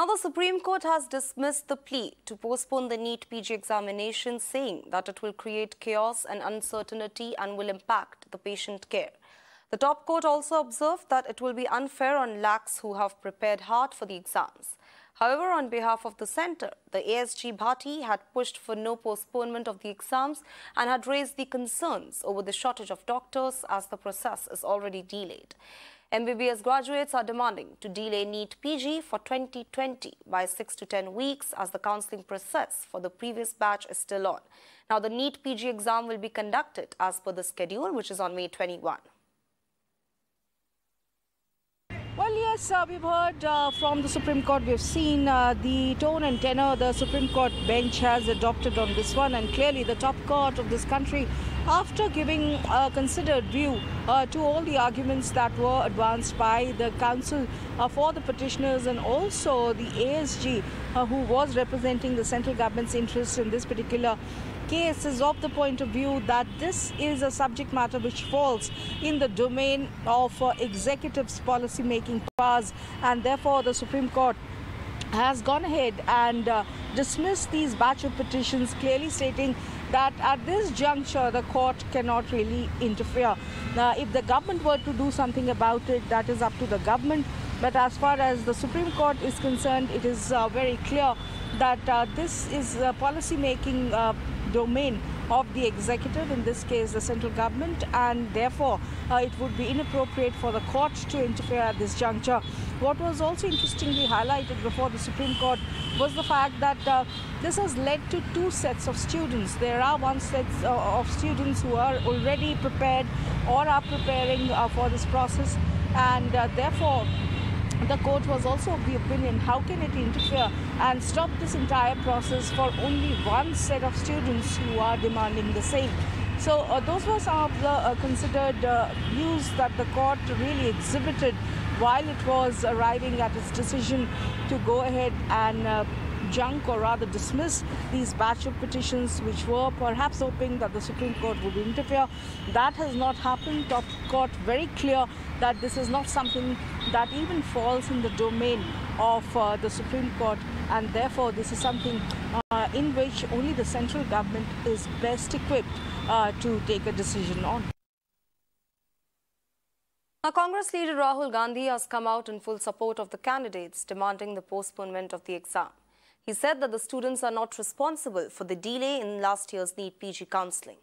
Now, the Supreme Court has dismissed the plea to postpone the NEET PG examination, saying that it will create chaos and uncertainty and will impact the patient care. The top court also observed that it will be unfair on lakhs who have prepared hard for the exams. However, on behalf of the centre, the ASG Bhati had pushed for no postponement of the exams and had raised the concerns over the shortage of doctors as the process is already delayed. MBBS graduates are demanding to delay NEET PG for 2020 by 6 to 10 weeks as the counselling process for the previous batch is still on. Now, the NEET PG exam will be conducted as per the schedule, which is on May 21. Well, yes, we've heard from the Supreme Court. We've seen the tone and tenor the Supreme Court bench has adopted on this one. And clearly, the top court of this country, after giving a considered view to all the arguments that were advanced by the counsel for the petitioners and also the ASG who was representing the central government's interests in this particular case, is of the point of view that this is a subject matter which falls in the domain of executive's policy-making powers, and therefore the Supreme Court has gone ahead and dismissed these batch of petitions, clearly stating that at this juncture the court cannot really interfere. If the government were to do something about it, that is up to the government. But as far as the Supreme Court is concerned, it is very clear that this is a policy-making domain of the executive, in this case the central government, and therefore it would be inappropriate for the court to interfere at this juncture. What was also interestingly highlighted before the Supreme Court was the fact that this has led to two sets of students. There are one set of students who are already prepared or are preparing for this process, and therefore the court was also of the opinion, how can it interfere and stop this entire process for only one set of students who are demanding the same? So those were some of the considered views that the court really exhibited while it was arriving at its decision to go ahead and junk or rather dismiss these batch of petitions, which were perhaps hoping that the Supreme Court would interfere. That has not happened. Top court very clear that this is not something that even falls in the domain of the Supreme Court, and therefore this is something in which only the central government is best equipped to take a decision on. Now, Congress leader Rahul Gandhi has come out in full support of the candidates demanding the postponement of the exam. He said that the students are not responsible for the delay in last year's NEET PG counselling.